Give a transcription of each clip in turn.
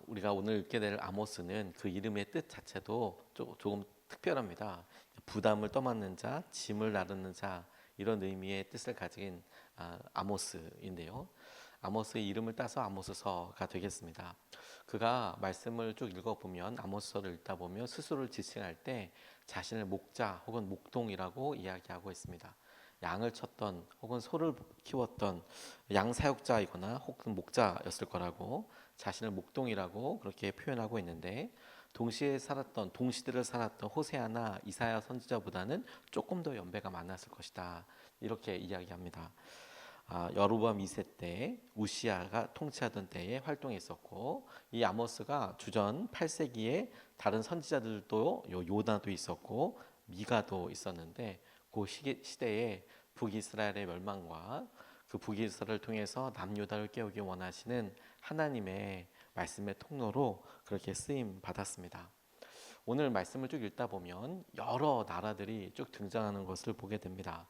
우리가 오늘 읽게 될 아모스는 그 이름의 뜻 자체도 조금 특별합니다. 부담을 떠맡는 자, 짐을 나르는 자 이런 의미의 뜻을 가진 아모스인데요. 아모스의 이름을 따서 아모스서가 되겠습니다. 그가 말씀을 쭉 읽어보면 아모스서를 읽다 보면 스스로를 지칭할 때 자신을 목자 혹은 목동이라고 이야기하고 있습니다. 양을 쳤던 혹은 소를 키웠던 양사육자이거나 혹은 목자였을 거라고 자신을 목동이라고 그렇게 표현하고 있는데 동시대를 살았던 호세아나 이사야 선지자보다는 조금 더 연배가 많았을 것이다 이렇게 이야기합니다. 여로보암 2세 때 우시아가 통치하던 때에 활동했었고 이 아모스가 주전 8세기에 다른 선지자들도 요나도 있었고 미가도 있었는데 그 시대에 북이스라엘의 멸망과 그 북이스라엘을 통해서 남유다를 깨우기 원하시는 하나님의 말씀의 통로로 그렇게 쓰임 받았습니다. 오늘 말씀을 쭉 읽다 보면 여러 나라들이 쭉 등장하는 것을 보게 됩니다.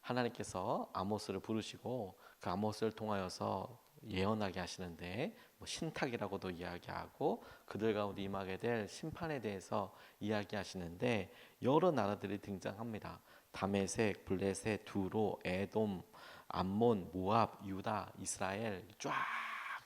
하나님께서 아모스를 부르시고 그 아모스를 통하여서 예언하게 하시는데 신탁이라고도 이야기하고 그들 가운데 임하게 될 심판에 대해서 이야기하시는데 여러 나라들이 등장합니다. 다메섹, 블레셋, 두로, 에돔, 암몬, 모압, 유다, 이스라엘 쫙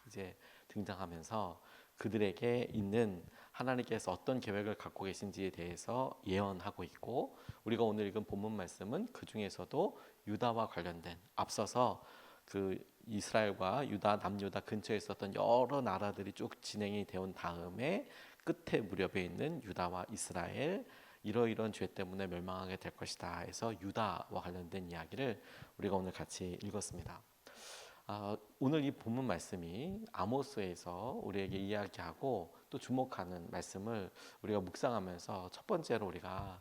이제 등장하면서 그들에게 있는 하나님께서 어떤 계획을 갖고 계신지에 대해서 예언하고 있고 우리가 오늘 읽은 본문 말씀은 그 중에서도 유다와 관련된 앞서서 그 이스라엘과 유다 남유다 근처에 있었던 여러 나라들이 쭉 진행이 되온 다음에 끝에 무렵에 있는 유다와 이스라엘 이러이러한 죄 때문에 멸망하게 될 것이다 해서 유다와 관련된 이야기를 우리가 오늘 같이 읽었습니다. 오늘 이 본문 말씀이 아모스에서 우리에게 이야기하고 또 주목하는 말씀을 우리가 묵상하면서 첫 번째로 우리가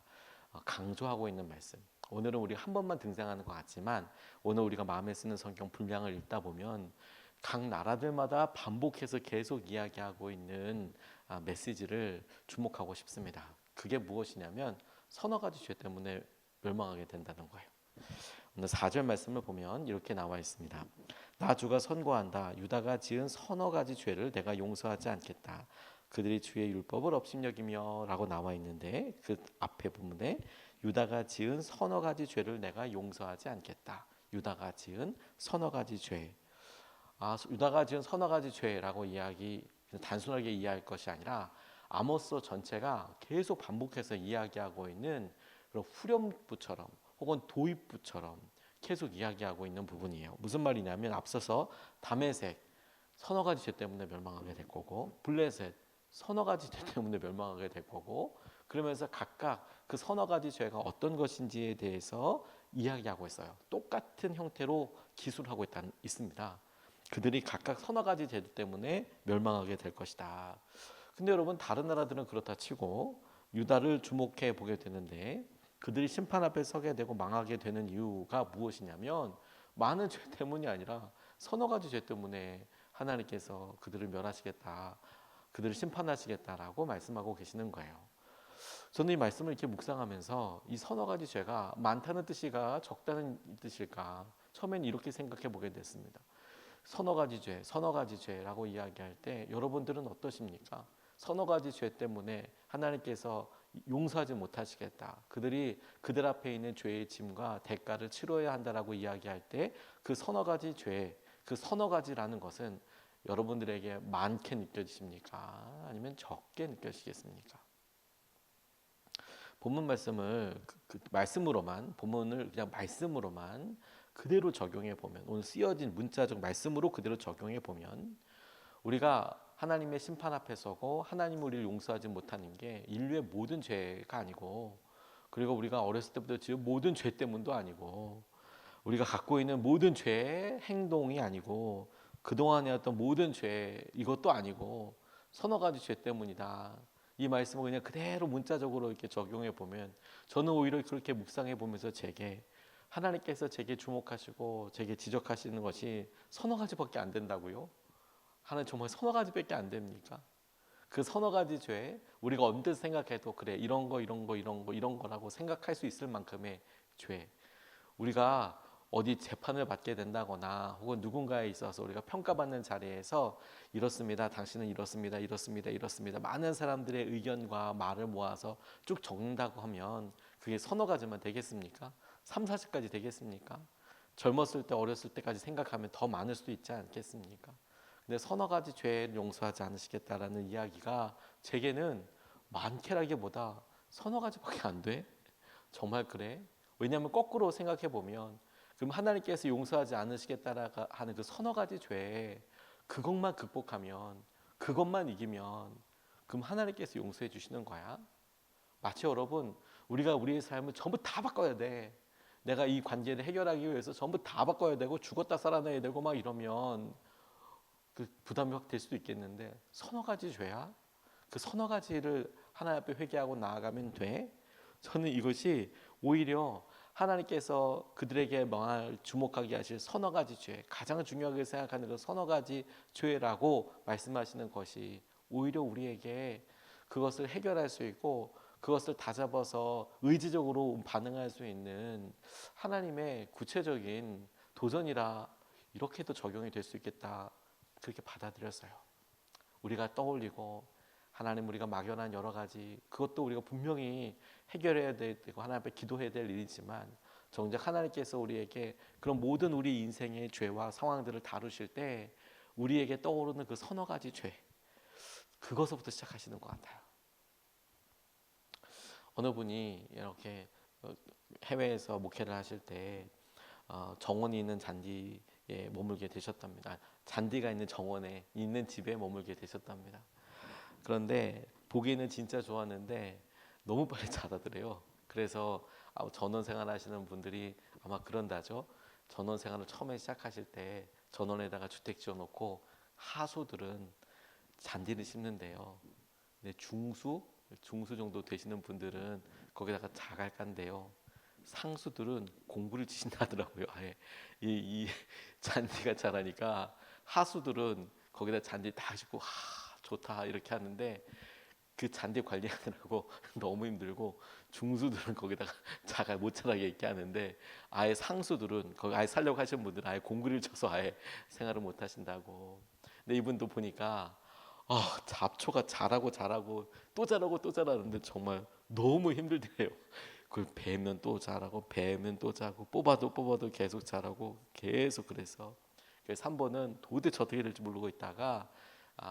강조하고 있는 말씀. 오늘은 우리가 한 번만 등장하는 것 같지만 오늘 우리가 마음에 쓰는 성경 분량을 읽다 보면 각 나라들마다 반복해서 계속 이야기하고 있는 메시지를 주목하고 싶습니다. 그게 무엇이냐면 서너 가지 죄 때문에 멸망하게 된다는 거예요. 오늘 4절 말씀을 보면 이렇게 나와 있습니다. 나 주가 선고한다. 유다가 지은 서너 가지 죄를 내가 용서하지 않겠다. 그들이 주의 율법을 업신여기며 라고 나와 있는데 그 앞에 부분에 유다가 지은 서너 가지 죄를 내가 용서하지 않겠다. 유다가 지은 서너 가지 죄. 유다가 지은 서너 가지 죄라고 단순하게 이해할 것이 아니라 아모스 전체가 계속 반복해서 이야기하고 있는 그런 후렴부처럼 혹은 도입부처럼 계속 이야기하고 있는 부분이에요. 무슨 말이냐면 앞서서 다메섹 서너 가지 죄 때문에 멸망하게 될 거고 블레셋 서너 가지 죄 때문에 멸망하게 될 거고 그러면서 각각 그 서너 가지 죄가 어떤 것인지에 대해서 이야기하고 있어요. 똑같은 형태로 기술하고 있습니다. 그들이 각각 서너 가지 죄 때문에 멸망하게 될 것이다. 근데 여러분 다른 나라들은 그렇다 치고 유다를 주목해 보게 되는데 그들이 심판 앞에 서게 되고 망하게 되는 이유가 무엇이냐면 많은 죄 때문이 아니라 서너 가지 죄 때문에 하나님께서 그들을 멸하시겠다, 그들을 심판하시겠다라고 말씀하고 계시는 거예요. 저는 이 말씀을 이렇게 묵상하면서 이 서너 가지 죄가 많다는 뜻일까 적다는 뜻일까 처음엔 이렇게 생각해 보게 됐습니다. 서너 가지 죄라고 이야기할 때 여러분들은 어떠십니까? 서너 가지 죄 때문에 하나님께서 용서하지 못하시겠다. 그들이 그들 앞에 있는 죄의 짐과 대가를 치러야 한다라고 이야기할 때 그 서너 가지 죄, 그 서너 가지라는 것은 여러분들에게 많게 느껴지십니까? 아니면 적게 느껴지겠습니까? 본문 말씀을 본문을 그냥 말씀으로만 그대로 적용해 보면 오늘 쓰여진 문자적 말씀으로 그대로 적용해 보면 우리가 하나님의 심판 앞에 서고 하나님 우리를 용서하지 못하는 게 인류의 모든 죄가 아니고 그리고 우리가 어렸을 때부터 지은 모든 죄 때문도 아니고 우리가 갖고 있는 모든 죄의 행동이 아니고 그동안 해왔던 모든 죄 이것도 아니고 서너 가지 죄 때문이다. 이 말씀을 그냥 그대로 문자적으로 이렇게 적용해 보면 저는 오히려 그렇게 묵상해 보면서 하나님께서 제게 주목하시고 제게 지적하시는 것이 서너 가지밖에 안 된다고요? 하나님 정말 서너 가지밖에 안 됩니까? 그 서너 가지 죄 우리가 언뜻 생각해도 그래 이런 거라고 생각할 수 있을 만큼의 죄 우리가 어디 재판을 받게 된다거나 혹은 누군가에 있어서 우리가 평가받는 자리에서 이렇습니다. 당신은 이렇습니다. 이렇습니다. 이렇습니다. 많은 사람들의 의견과 말을 모아서 쭉 적는다고 하면 그게 서너 가지만 되겠습니까? 3, 40가지 되겠습니까? 젊었을 때 어렸을 때까지 생각하면 더 많을 수도 있지 않겠습니까? 근데 서너 가지 죄를 용서하지 않으시겠다라는 이야기가 제게는 많게라기보다 서너 가지밖에 안 돼? 정말 그래? 왜냐하면 거꾸로 생각해 보면 그럼 하나님께서 용서하지 않으시겠다라 하는 그 서너 가지 죄 그것만 극복하면 그것만 이기면 그럼 하나님께서 용서해 주시는 거야? 마치 여러분 우리가 우리의 삶을 전부 다 바꿔야 돼. 내가 이 관계를 해결하기 위해서 전부 다 바꿔야 되고 죽었다 살아나야 되고 막 이러면 그 부담이 확 될 수도 있겠는데 서너 가지 죄야? 그 서너 가지를 하나님 앞에 회개하고 나아가면 돼? 저는 이것이 오히려 하나님께서 그들에게 말 주목하게 하실 서너 가지 죄, 가장 중요하게 생각하는 그 서너 가지 죄라고 말씀하시는 것이 오히려 우리에게 그것을 해결할 수 있고 그것을 다잡아서 의지적으로 반응할 수 있는 하나님의 구체적인 도전이라 이렇게도 적용이 될 수 있겠다. 그렇게 받아들였어요. 우리가 떠올리고 하나님 우리가 막연한 여러 가지 그것도 우리가 분명히 해결해야 되고 하나님 앞에 기도해야 될 일이지만 정작 하나님께서 우리에게 그런 모든 우리 인생의 죄와 상황들을 다루실 때 우리에게 떠오르는 그 서너 가지 죄 그것부터 시작하시는 것 같아요. 어느 분이 이렇게 해외에서 목회를 하실 때 정원이 있는 잔디에 머물게 되셨답니다. 잔디가 있는 정원에 있는 집에 머물게 되셨답니다. 그런데 보기에는 진짜 좋았는데 너무 빨리 자라더래요. 그래서 전원 생활하시는 분들이 아마 그런다죠. 전원 생활을 처음에 시작하실 때 전원에다가 주택 지어놓고 하수들은 잔디를 심는데요. 근데 중수 정도 되시는 분들은 거기다가 자갈 깐데요. 상수들은 공구를 치신다더라고요. 아예 이 잔디가 자라니까 하수들은 거기다 잔디 다 싣고 좋다 이렇게 하는데 그 잔디 관리하느라고 너무 힘들고 중수들은 거기다가 자갈 못 자라게 있게 하는데 아예 상수들은 거기 아예 살려고 하시는 분들은 아예 공구를 쳐서 아예 생활을 못 하신다고. 근데 이분도 보니까 잡초가 자라고 또 자라고 또 자라는데 정말 너무 힘들대요. 그걸 베면 또 자라고 베면 또 자고 뽑아도 계속 자라고 계속 그래서 그래서 3번은 도대체 어떻게 될지 모르고 있다가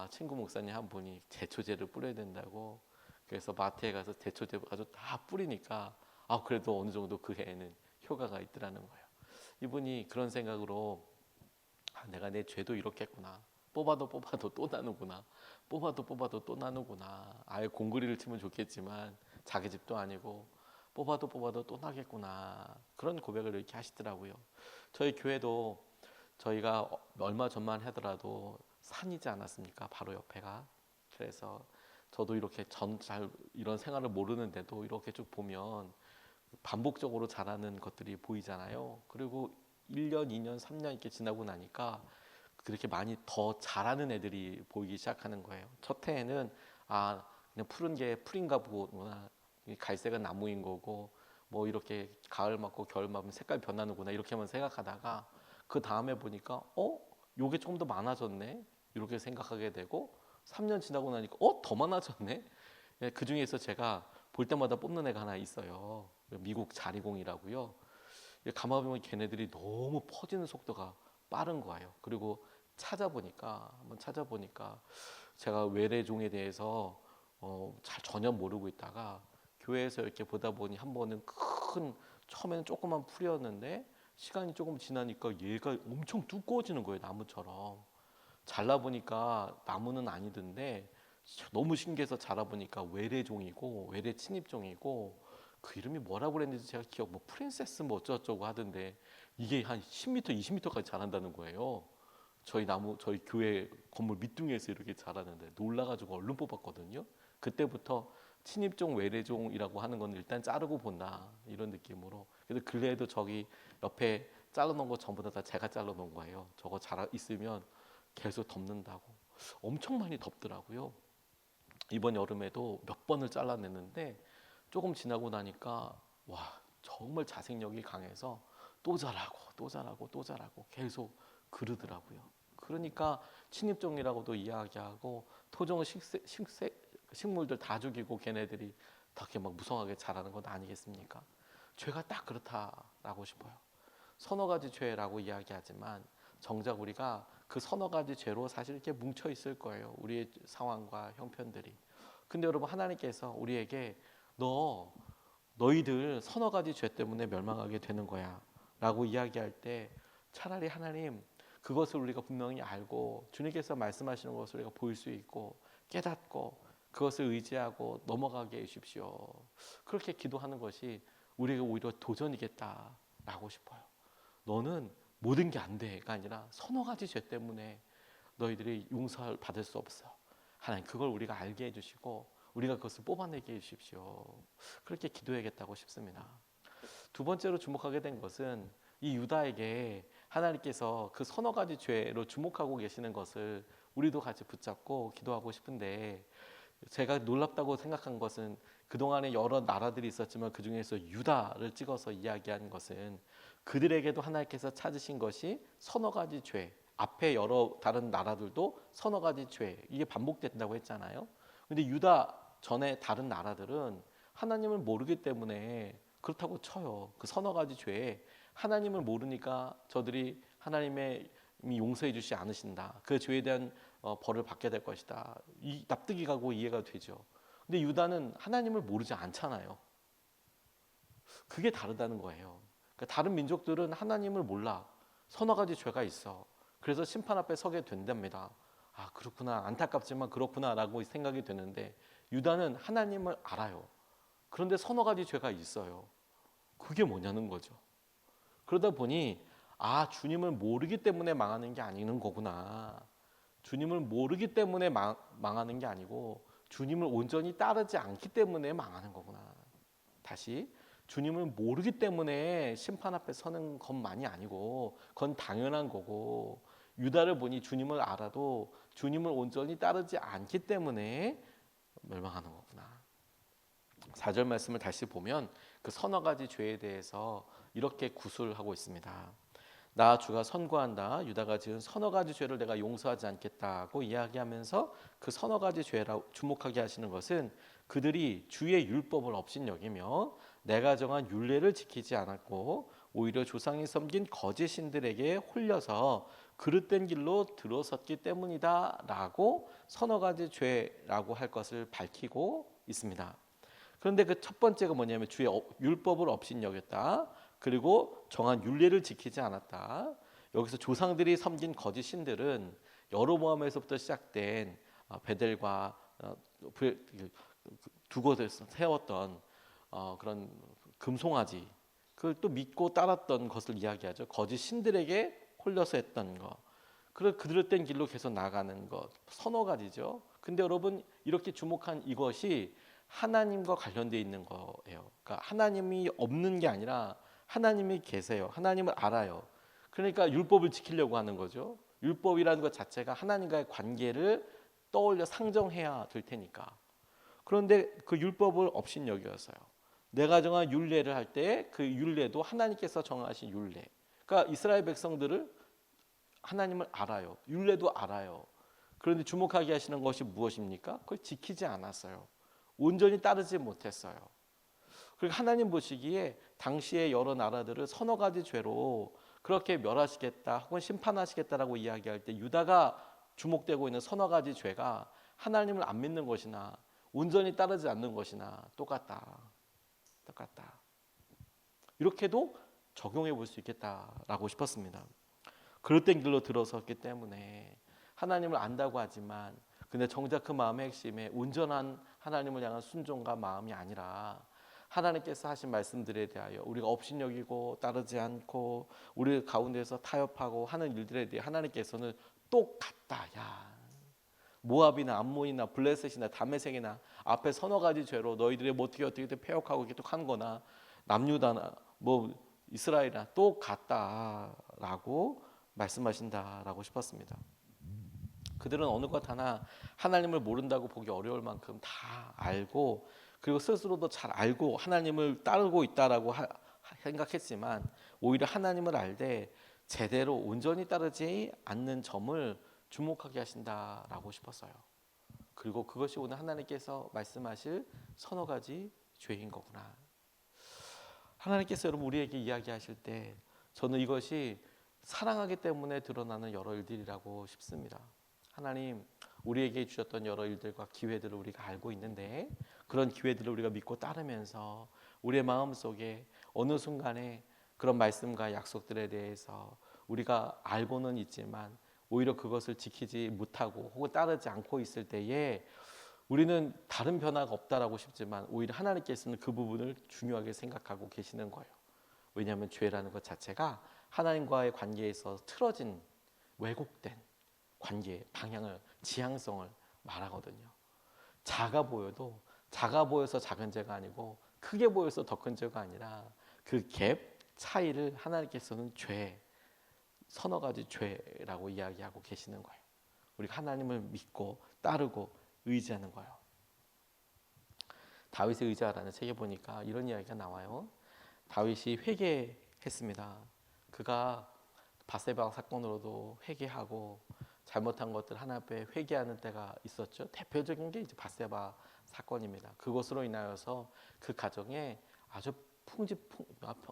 친구 목사님 한 분이 제초제를 뿌려야 된다고 그래서 마트에 가서 제초제 가지고 다 뿌리니까 그래도 어느 정도 그 해에는 효과가 있더라는 거예요. 이분이 그런 생각으로 내가 내 죄도 이렇겠구나. 뽑아도 또 나누구나. 뽑아도 또 나누구나. 아예 공구리를 치면 좋겠지만 자기 집도 아니고 뽑아도 또 나겠구나. 그런 고백을 이렇게 하시더라고요. 저희 교회도 저희가 얼마 전만 하더라도 산이지 않았습니까? 바로 옆에가. 그래서 저도 이렇게 잘 이런 생활을 모르는데도 이렇게 쭉 보면 반복적으로 자라는 것들이 보이잖아요. 그리고 1년, 2년, 3년 이렇게 지나고 나니까 그렇게 많이 더 자라는 애들이 보이기 시작하는 거예요. 첫 해에는 그냥 푸른 게 풀인가 보구나. 갈색은 나무인 거고 뭐 이렇게 가을 맞고 겨울 맞으면 색깔 변하는구나 이렇게만 생각하다가 그 다음에 보니까 요게 조금 더 많아졌네 이렇게 생각하게 되고 3년 지나고 나니까 더 많아졌네. 그 중에서 제가 볼 때마다 뽑는 애가 하나 있어요. 미국 자리공이라고요. 가만보면 걔네들이 너무 퍼지는 속도가 빠른 거예요. 그리고 한번 찾아보니까 제가 외래종에 대해서 잘 전혀 모르고 있다가 교회에서 이렇게 보다 보니 한 번은 처음에는 조그만 풀이었는데 시간이 조금 지나니까 얘가 엄청 두꺼워지는 거예요. 나무처럼. 잘라보니까 나무는 아니던데 너무 신기해서 자라보니까 외래종이고 외래 침입종이고 그 이름이 뭐라고 그랬는지 제가 뭐 프린세스 뭐 어쩌고저쩌고 하던데 이게 한 10m, 20m까지 자란다는 거예요. 저희 교회 건물 밑둥에서 이렇게 자라는데 놀라가지고 얼른 뽑았거든요. 그때부터 침입종 외래종이라고 하는 건 일단 자르고 본다 이런 느낌으로. 그래서 근래에도 저기 옆에 잘라놓은 거 전부 다 제가 잘라놓은 거예요. 저거 자라 있으면 계속 덮는다고. 엄청 많이 덮더라고요. 이번 여름에도 몇 번을 잘라냈는데 조금 지나고 나니까 와 정말 자생력이 강해서 또 잘하고 또 잘하고 또 잘하고 계속 그러더라고요. 그러니까 침입종이라고도 이야기하고 토종 식물들 다 죽이고 걔네들이 그렇게 막 무성하게 자라는 건 아니겠습니까? 죄가 딱 그렇다라고 싶어요. 서너 가지 죄라고 이야기하지만 정작 우리가 그 서너 가지 죄로 사실 이렇게 뭉쳐 있을 거예요. 우리의 상황과 형편들이. 근데 여러분 하나님께서 우리에게 너희들 서너 가지 죄 때문에 멸망하게 되는 거야 라고 이야기할 때 차라리 하나님 그것을 우리가 분명히 알고 주님께서 말씀하시는 것을 우리가 볼 수 있고 깨닫고 그것을 의지하고 넘어가게 해주십시오. 그렇게 기도하는 것이 우리가 오히려 도전이겠다라고 싶어요. 너는 모든 게 안 돼가 아니라 서너 가지 죄 때문에 너희들이 용서를 받을 수 없어. 하나님 그걸 우리가 알게 해주시고 우리가 그것을 뽑아내게 해주십시오. 그렇게 기도해야겠다고 싶습니다. 두 번째로 주목하게 된 것은 이 유다에게 하나님께서 그 서너 가지 죄로 주목하고 계시는 것을 우리도 같이 붙잡고 기도하고 싶은데 제가 놀랍다고 생각한 것은 그동안에 여러 나라들이 있었지만 그 중에서 유다를 찍어서 이야기한 것은 그들에게도 하나님께서 찾으신 것이 서너 가지 죄 앞에 여러 다른 나라들도 서너 가지 죄 이게 반복된다고 했잖아요. 근데 유다 전에 다른 나라들은 하나님을 모르기 때문에 그렇다고 쳐요. 그 서너 가지 죄에 하나님을 모르니까 저들이 하나님의 용서해 주시지 않으신다. 그 죄에 대한 벌을 받게 될 것이다. 이 납득이 가고 이해가 되죠. 근데 유다는 하나님을 모르지 않잖아요. 그게 다르다는 거예요. 그러니까 다른 민족들은 하나님을 몰라. 서너 가지 죄가 있어. 그래서 심판 앞에 서게 된답니다. 아 그렇구나 안타깝지만 그렇구나라고 생각이 되는데 유다는 하나님을 알아요. 그런데 서너 가지 죄가 있어요. 그게 뭐냐는 거죠. 그러다 보니 아 주님을 모르기 때문에 망하는 게 아니는 거구나. 주님을 모르기 때문에 망하는 게 아니고 주님을 온전히 따르지 않기 때문에 망하는 거구나. 다시 주님을 모르기 때문에 심판 앞에 서는 것만이 아니고 그건 당연한 거고 유다를 보니 주님을 알아도 주님을 온전히 따르지 않기 때문에 멸망하는 거구나. 4절 말씀을 다시 보면 그 서너 가지 죄에 대해서 이렇게 구술하고 있습니다. 나 주가 선고한다. 유다가 지은 서너 가지 죄를 내가 용서하지 않겠다고 이야기하면서 그 서너 가지 죄라 주목하게 하시는 것은 그들이 주의 율법을 업신여기며 내가 정한 율례를 지키지 않았고 오히려 조상이 섬긴 거짓 신들에게 홀려서 그릇된 길로 들어섰기 때문이다라고 서너 가지 죄라고 할 것을 밝히고 있습니다. 그런데 그 첫 번째가 뭐냐면 주의 율법을 업신여겼다. 그리고 정한 율례를 지키지 않았다. 여기서 조상들이 섬긴 거짓 신들은 여로보암에서부터 시작된 베델과 두고 세웠던 그런 금송아지 그걸 또 믿고 따랐던 것을 이야기하죠. 거짓 신들에게 홀려서 했던 것. 그리고 그들을 뗀 길로 계속 나가는 것. 서너 가지죠. 근데 여러분 이렇게 주목한 이것이 하나님과 관련되어 있는 거예요. 그러니까 하나님이 없는 게 아니라 하나님이 계세요. 하나님을 알아요. 그러니까 율법을 지키려고 하는 거죠. 율법이라는 것 자체가 하나님과의 관계를 떠올려 상정해야 될 테니까. 그런데 그 율법을 업신여겼어요. 내가 정한 율례를 할 때 그 율례도 하나님께서 정하신 율례. 그러니까 이스라엘 백성들을 하나님을 알아요. 율례도 알아요. 그런데 주목하게 하시는 것이 무엇입니까? 그걸 지키지 않았어요. 온전히 따르지 못했어요. 그리고 하나님 보시기에 당시의 여러 나라들을 서너 가지 죄로 그렇게 멸하시겠다 혹은 심판하시겠다라고 이야기할 때 유다가 주목되고 있는 서너 가지 죄가 하나님을 안 믿는 것이나 온전히 따르지 않는 것이나 똑같다. 이렇게도 적용해 볼 수 있겠다라고 싶었습니다. 그릇된 길로 들어섰기 때문에 하나님을 안다고 하지만 근데 정작 그 마음의 핵심에 온전한 하나님을 향한 순종과 마음이 아니라 하나님께서 하신 말씀들에 대하여 우리가 업신여기고 따르지 않고 우리 가운데서 타협하고 하는 일들에 대해 하나님께서는 똑같다. 야, 모압이나 암몬이나 블레셋이나 다메섹이나 앞에 서너 가지 죄로 너희들의 뭐 어떻게 폐역하고 계속 하는 거나 남유다나 뭐 이스라엘이나 똑같다라고 말씀하신다라고 싶었습니다. 그들은 어느 것 하나 하나님을 모른다고 보기 어려울 만큼 다 알고 그리고 스스로도 잘 알고 하나님을 따르고 있다라고 생각했지만 오히려 하나님을 알되 제대로 온전히 따르지 않는 점을 주목하게 하신다라고 싶었어요. 그리고 그것이 오늘 하나님께서 말씀하실 서너 가지 죄인 거구나. 하나님께서 여러분 우리에게 이야기하실 때 저는 이것이 사랑하기 때문에 드러나는 여러 일들이라고 싶습니다. 하나님 우리에게 주셨던 여러 일들과 기회들을 우리가 알고 있는데 그런 기회들을 우리가 믿고 따르면서 우리의 마음속에 어느 순간에 그런 말씀과 약속들에 대해서 우리가 알고는 있지만 오히려 그것을 지키지 못하고 혹은 따르지 않고 있을 때에 우리는 다른 변화가 없다라고 싶지만 오히려 하나님께서는 그 부분을 중요하게 생각하고 계시는 거예요. 왜냐하면 죄라는 것 자체가 하나님과의 관계에서 틀어진 왜곡된 관계의 방향을 지향성을 말하거든요. 작아 보여서 작은 죄가 아니고 크게 보여서 더 큰 죄가 아니라 그 갭 차이를 하나님께서는 죄 서너 가지 죄라고 이야기하고 계시는 거예요. 우리가 하나님을 믿고 따르고 의지하는 거예요. 다윗의 의지하라는 책에 보니까 이런 이야기가 나와요. 다윗이 회개했습니다. 그가 바세바 사건으로도 회개하고 잘못한 것들 하나 앞에 회개하는 때가 있었죠. 대표적인 게 이제 바세바 사건입니다. 그것으로 인하여서 그 가정에 아주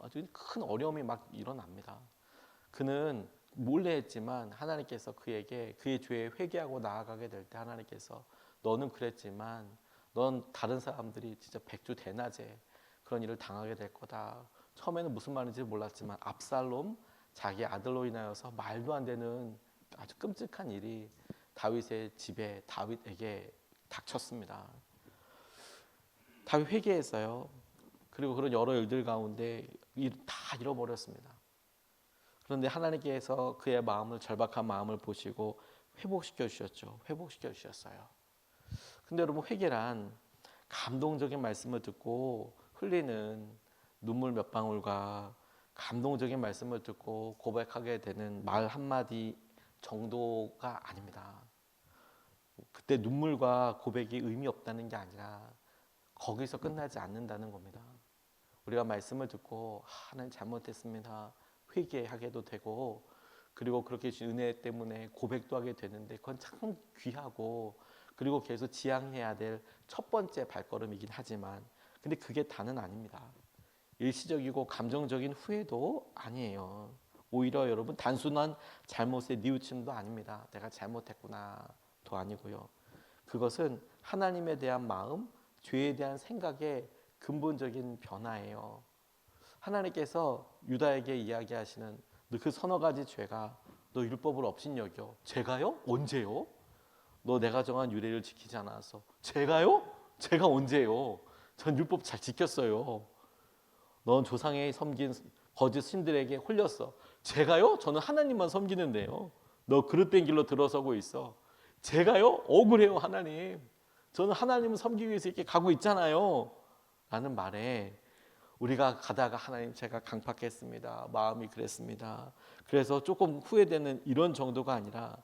아주 큰 어려움이 막 일어납니다. 그는 몰래 했지만 하나님께서 그에게 그의 죄에 회개하고 나아가게 될 때 하나님께서 너는 그랬지만 넌 다른 사람들이 진짜 백주대낮에 그런 일을 당하게 될 거다. 처음에는 무슨 말인지 몰랐지만 압살롬 자기 아들로 인하여서 말도 안 되는 아주 끔찍한 일이 다윗의 집에 다윗에게 닥쳤습니다. 다윗 회개했어요. 그리고 그런 여러 일들 가운데 다 잃어버렸습니다. 그런데 하나님께서 그의 마음을 절박한 마음을 보시고 회복시켜 주셨죠. 회복시켜 주셨어요. 근데 여러분 회개란 감동적인 말씀을 듣고 흘리는 눈물 몇 방울과 감동적인 말씀을 듣고 고백하게 되는 말 한마디 정도가 아닙니다. 그때 눈물과 고백이 의미 없다는 게 아니라 거기서 끝나지 않는다는 겁니다. 우리가 말씀을 듣고 하나님 잘못했습니다. 회개하게도 되고 그리고 그렇게 주신 은혜 때문에 고백도 하게 되는데 그건 참 귀하고 그리고 계속 지향해야 될 첫 번째 발걸음이긴 하지만 근데 그게 다는 아닙니다. 일시적이고 감정적인 후회도 아니에요. 오히려 여러분 단순한 잘못의 뉘우침도 아닙니다. 내가 잘못했구나도 아니고요. 그것은 하나님에 대한 마음, 죄에 대한 생각의 근본적인 변화예요. 하나님께서 유다에게 이야기하시는 그 서너 가지 죄가 너 율법을 업신여겨. 제가요? 언제요? 너 내가 정한 유례를 지키지 않아서. 제가요? 제가 언제요? 전 율법 잘 지켰어요. 넌 조상에 섬긴 거짓 신들에게 홀렸어. 제가요? 저는 하나님만 섬기는데요. 너 그릇된 길로 들어서고 있어. 제가요? 억울해요 하나님. 저는 하나님을 섬기기 위해서 이렇게 가고 있잖아요. 라는 말에 우리가 가다가 하나님 제가 강팍했습니다. 마음이 그랬습니다. 그래서 조금 후회되는 이런 정도가 아니라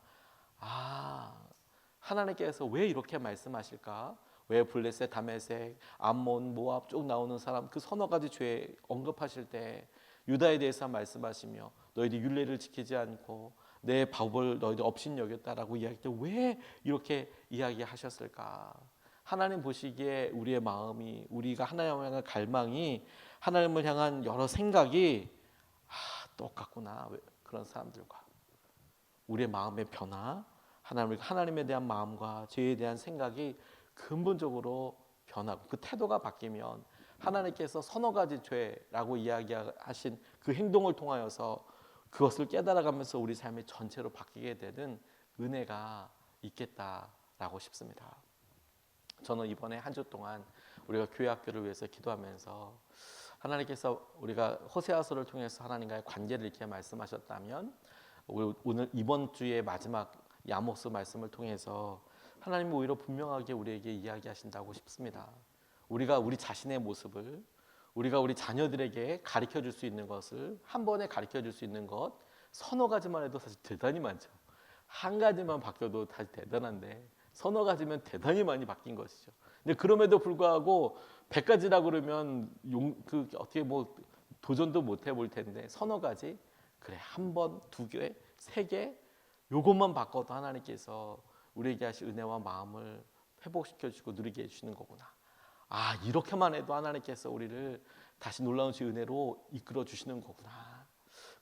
하나님께서 왜 이렇게 말씀하실까? 왜 블레셋, 다메섹, 암몬, 모압 쭉 나오는 사람 그 서너 가지 죄 언급하실 때 유다에 대해서 말씀하시며 너희들 율례를 지키지 않고 내 법을 너희들 업신여겼다라고 이야기할 때 왜 이렇게 이야기하셨을까? 하나님 보시기에 우리의 마음이 우리가 하나님을 향한 갈망이 하나님을 향한 여러 생각이 똑같구나. 그런 사람들과 우리의 마음의 변화 하나님에 대한 마음과 죄에 대한 생각이 근본적으로 변하고 그 태도가 바뀌면 하나님께서 서너 가지 죄라고 이야기하신 그 행동을 통하여서 그것을 깨달아가면서 우리 삶이 전체로 바뀌게 되는 은혜가 있겠다라고 싶습니다. 저는 이번에 한 주 동안 우리가 교회 학교를 위해서 기도하면서 하나님께서 우리가 호세아서를 통해서 하나님과의 관계를 이렇게 말씀하셨다면 오늘 이번 주의 마지막 야모스 말씀을 통해서 하나님이 오히려 분명하게 우리에게 이야기하신다고 싶습니다. 우리가 우리 자신의 모습을 우리가 우리 자녀들에게 가르쳐 줄 수 있는 것을 한 번에 가르쳐 줄 수 있는 것 서너 가지만 해도 사실 대단히 많죠. 한 가지만 바뀌어도 사실 대단한데 서너 가지면 대단히 많이 바뀐 것이죠. 근데 그럼에도 불구하고 100가지라 그러면 어떻게 도전도 못 해볼 텐데 서너 가지, 그래 한 번, 두 개, 세 개, 요것만 바꿔도 하나님께서 우리에게 하실 은혜와 마음을 회복시켜 주시고 누리게 해주시는 거구나. 아, 이렇게만 해도 하나님께서 우리를 다시 놀라운 주 은혜로 이끌어 주시는 거구나.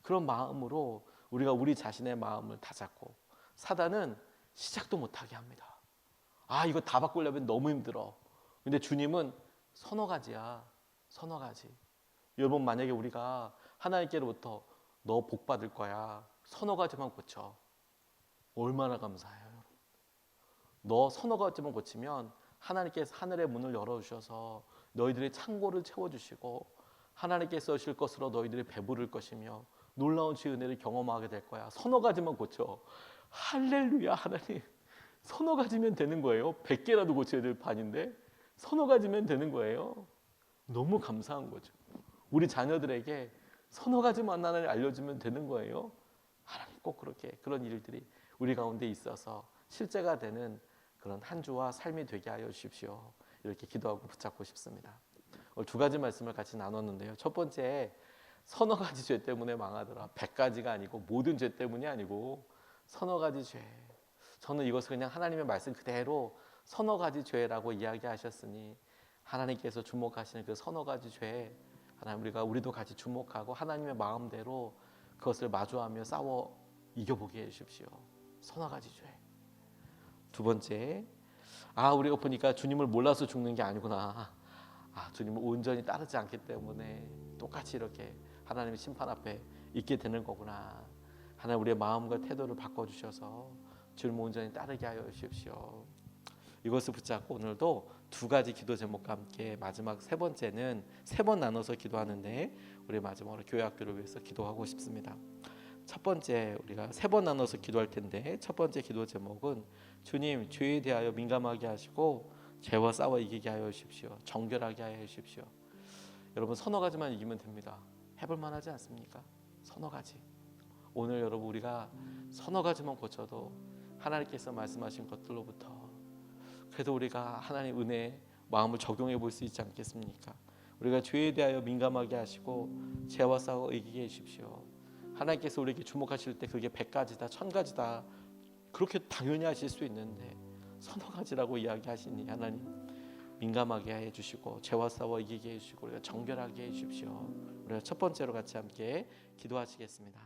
그런 마음으로 우리가 우리 자신의 마음을 다잡고, 사단은 시작도 못하게 합니다. 아, 이거 다 바꾸려면 너무 힘들어. 근데 주님은 서너 가지야. 서너 가지. 여러분, 만약에 우리가 하나님께로부터 너 복 받을 거야, 서너 가지만 고쳐, 얼마나 감사해요, 여러분. 너 서너 가지만 고치면 하나님께서 하늘의 문을 열어주셔서 너희들의 창고를 채워주시고 하나님께서 하실 것으로 너희들이 배부를 것이며 놀라운 주의 은혜를 경험하게 될 거야. 서너 가지만 고쳐. 할렐루야. 하나님, 서너 가지면 되는 거예요. 100개라도 고쳐야 될 판인데 서너 가지면 되는 거예요. 너무 감사한 거죠. 우리 자녀들에게 서너 가지만 하나님 알려주면 되는 거예요. 하나님, 꼭 그렇게 그런 일들이 우리 가운데 있어서 실제가 되는 그런 한 주와 삶이 되게 하여 주십시오. 이렇게 기도하고 붙잡고 싶습니다. 오늘 두 가지 말씀을 같이 나눴는데요. 첫 번째, 서너 가지 죄 때문에 망하더라. 100가지가 아니고, 모든 죄 때문이 아니고 서너 가지 죄. 저는 이것을 그냥 하나님의 말씀 그대로 서너 가지 죄라고 이야기하셨으니 하나님께서 주목하시는 그 서너 가지 죄, 하나님 우리도 같이 주목하고 하나님의 마음대로 그것을 마주하며 싸워 이겨보게 해주십시오. 서너 가지 죄. 두 번째, 우리가 보니까 주님을 몰라서 죽는 게 아니구나. 주님을 온전히 따르지 않기 때문에 똑같이 이렇게 하나님의 심판 앞에 있게 되는 거구나. 하나님, 우리의 마음과 태도를 바꿔주셔서 주님을 온전히 따르게 하여 주십시오. 이것을 붙잡고 오늘도 두 가지 기도 제목과 함께 마지막 세 번째는 세 번 나눠서 기도하는데 우리 마지막으로 교회 학교를 위해서 기도하고 싶습니다. 첫 번째, 우리가 세 번 나눠서 기도할 텐데 첫 번째 기도 제목은 주님, 죄에 대하여 민감하게 하시고 죄와 싸워 이기게 하여 주십시오. 정결하게 하여 주십시오. 여러분, 서너 가지만 이기면 됩니다. 해볼 만하지 않습니까? 서너 가지. 오늘 여러분, 우리가 서너 가지만 고쳐도 하나님께서 말씀하신 것들로부터 그래도 우리가 하나님 은혜의 마음을 적용해 볼 수 있지 않겠습니까? 우리가 죄에 대하여 민감하게 하시고 죄와 싸워 이기게 해주십시오. 하나님께서 우리에게 주목하실 때 그게 100가지다 1000가지다 그렇게 당연히 하실 수 있는데 서너 가지라고 이야기하시니 하나님, 민감하게 해주시고 죄와 싸워 이기게 해주시고 우리가 정결하게 해주십시오. 우리가 첫 번째로 같이 함께 기도하시겠습니다.